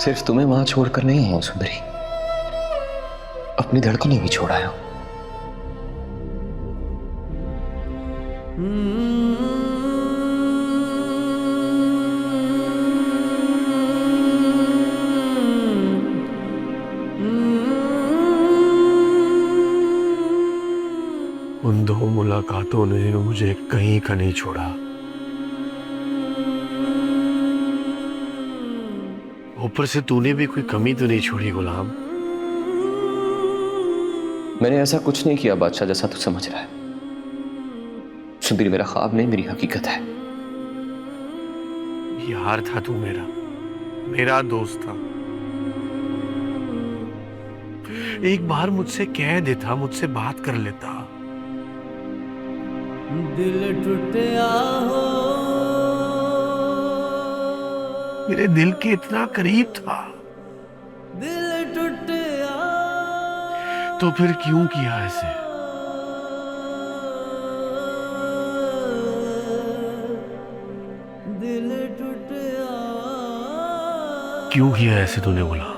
सिर्फ तुम्हें वहां छोड़कर नहीं आया हूं सुंदरी, अपनी धड़कनें भी छोड़ आया हूं। उन दो मुलाकातों ने मुझे कहीं का नहीं छोड़ा। ऊपर से तूने भी कोई कमी तो नहीं छोड़ी गुलाम। मैंने ऐसा कुछ नहीं किया बादशाह जैसा तू समझ रहा है। सुंदरी मेरा ख्वाब नहीं, मेरी हकीकत है। यार था तू मेरा दोस्त था। एक बार मुझसे कह देता, मुझसे बात कर लेता। दिल टूटा हो, मेरे दिल के इतना करीब था, दिल टूटा तो फिर क्यों किया ऐसे? दिल टूटा। क्यों किया ऐसे तूने बोला?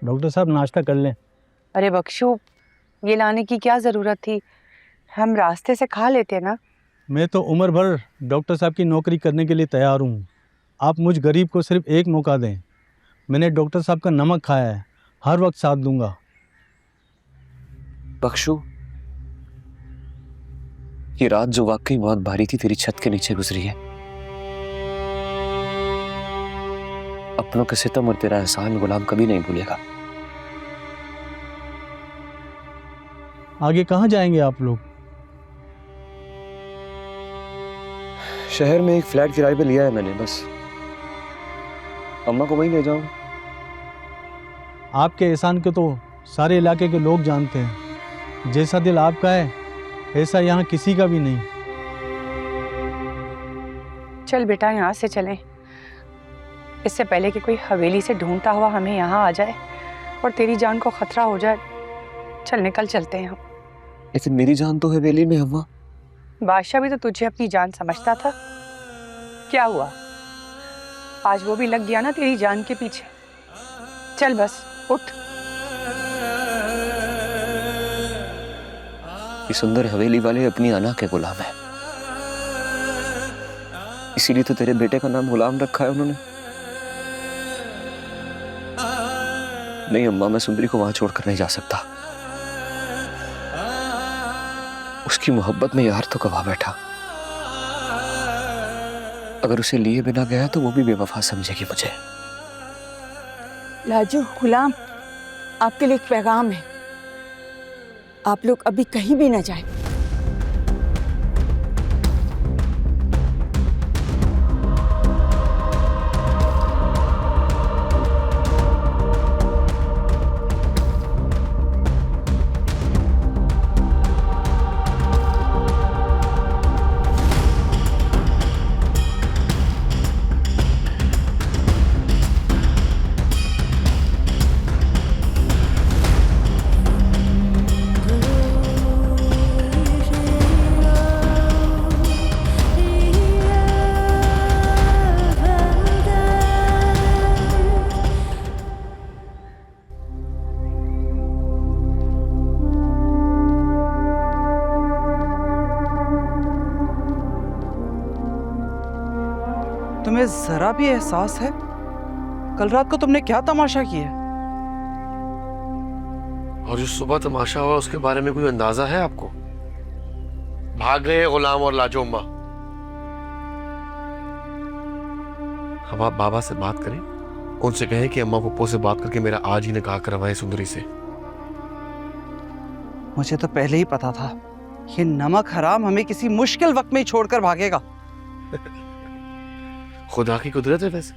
डॉक्टर साहब नाश्ता कर लें। अरे बख्शू, ये लाने की क्या ज़रूरत थी, हम रास्ते से खा लेते ना। मैं तो उम्र भर डॉक्टर साहब की नौकरी करने के लिए तैयार हूँ। आप मुझ गरीब को सिर्फ एक मौका दें। मैंने डॉक्टर साहब का नमक खाया है, हर वक्त साथ दूंगा। बख्शू, ये रात जो वाकई बहुत भारी थी तेरी छत के नीचे गुजरी है। अपनों के सितम और तेरा एहसान गुलाम कभी नहीं भूलेगा। आगे कहाँ जाएंगे आप लोग? शहर में एक फ्लैट किराए पे लिया है मैंने, बस अम्मा को वहीं ले जाऊं। आपके एहसान को तो सारे इलाके के लोग जानते हैं। जैसा दिल आपका है ऐसा यहाँ किसी का भी नहीं। चल बेटा, यहाँ से चलें, इससे पहले कि कोई हवेली से ढूंढता हुआ हमें यहाँ आ जाए और तेरी जान को खतरा हो जाए। चल निकल चलते हैं हम। लेकिन मेरी जान तो हवेली में अम्मा। बादशाह भी तो तुझे अपनी जान समझता था, क्या हुआ? आज वो भी लग गया ना तेरी जान के पीछे। चल बस उठ। ये सुंदर हवेली वाले अपनी अना के गुलाम है, इसीलिए तो तेरे बेटे का नाम गुलाम रखा है उन्होंने। नहीं अम्मा, मैं सुंदरी को वहां छोड़कर नहीं जा सकता। उसकी मोहब्बत में यार तो गवा बैठा। अगर उसे लिए बिना गया तो वो भी बेवफा समझेगी मुझे। लाजू, गुलाम, आपके लिए एक पैगाम है। आप लोग अभी कहीं भी ना जाएं। तुम्हें जरा भी एहसास है कल रात को तुमने क्या तमाशा किया? और जो सुबह तमाशा हुआ उसके बारे में कोई अंदाजा है आपको? भाग गए गुलाम और लाजो अम्मा। अब आप बाबा से बात करें, उनसे कहें कि अम्मा पप्पो से बात करके मेरा आज ही निकाह करवाएं सुंदरी से। मुझे तो पहले ही पता था ये नमक हराम हमें किसी मुश्किल वक्त में ही छोड़कर भागेगा। खुदा की कुदरत है। वैसे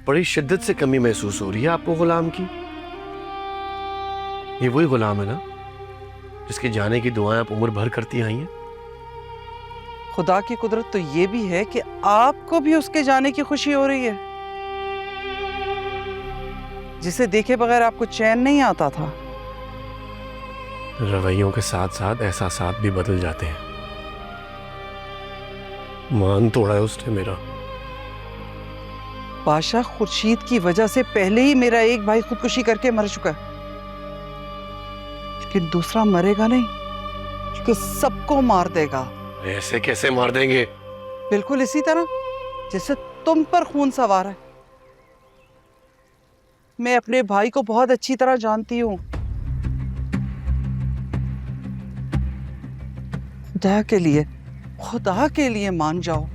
बड़ी शिद्दत से कमी महसूस हो रही है आपको गुलाम की। ये वही गुलाम है ना जिसके जाने की दुआएं आप उम्र भर करती आई हैं? खुदा की कुदरत तो ये भी है कि आपको भी उसके जाने की खुशी हो रही है, जिसे देखे बगैर आपको चैन नहीं आता था। रवैयों के साथ साथ एहसासात भी बदल जाते हैं। मान तोड़ा है उसने मेरा। बादशाह, खुर्शीद की वजह से पहले ही मेरा एक भाई खुदकुशी करके मर चुका है, लेकिन दूसरा मरेगा नहीं, क्योंकि सबको मार देगा। ऐसे कैसे मार देंगे? बिल्कुल इसी तरह जैसे तुम पर खून सवार है। मैं अपने भाई को बहुत अच्छी तरह जानती हूँ। खुदा के लिए मान जाओ।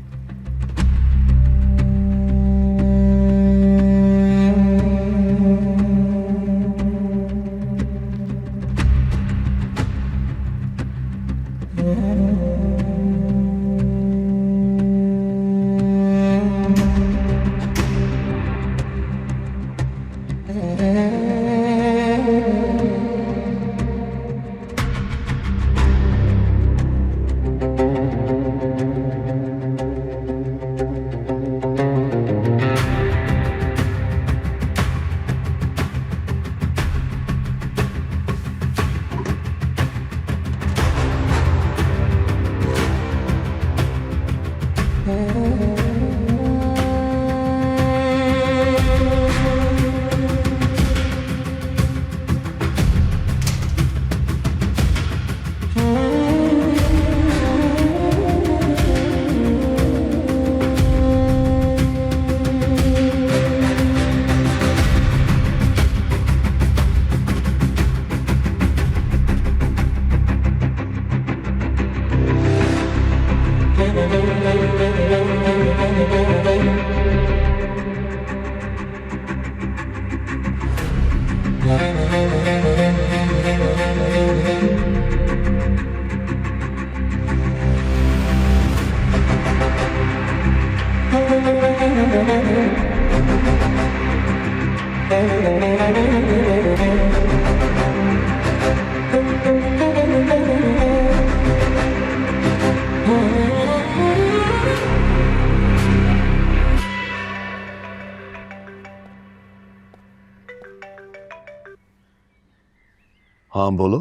हाँ बोलो।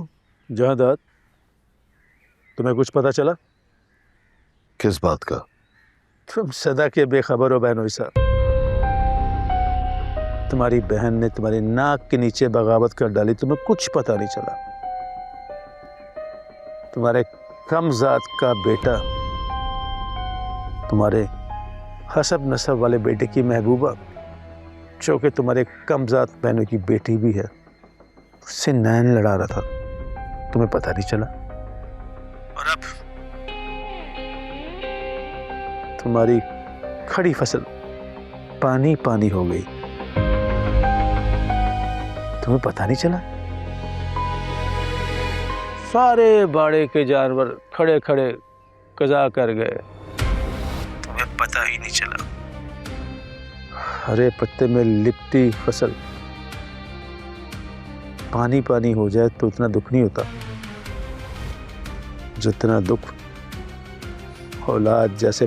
जहादात, तुम्हें कुछ पता चला? किस बात का? तुम सदा के बेखबर हो बहनोई साहब। तुम्हारी बहन ने तुम्हारी नाक के नीचे बगावत कर डाली, तुम्हें कुछ पता नहीं चला। तुम्हारे कमजात का बेटा तुम्हारे हसब नसब वाले बेटे की महबूबा, जो कि तुम्हारे कमजात बहनों की बेटी भी है, उससे नैन लड़ा रहा था, तुम्हें पता नहीं चला। और अब तुम्हारी खड़ी फसल पानी पानी हो गई, तुम्हें पता नहीं चला। सारे बाड़े के जानवर खड़े खड़े कज़ा कर गए, तुम्हें पता ही नहीं चला। हरे पत्ते में लिपटी फसल पानी पानी हो जाए तो उतना दुख नहीं होता जितना दुख औलाद जैसे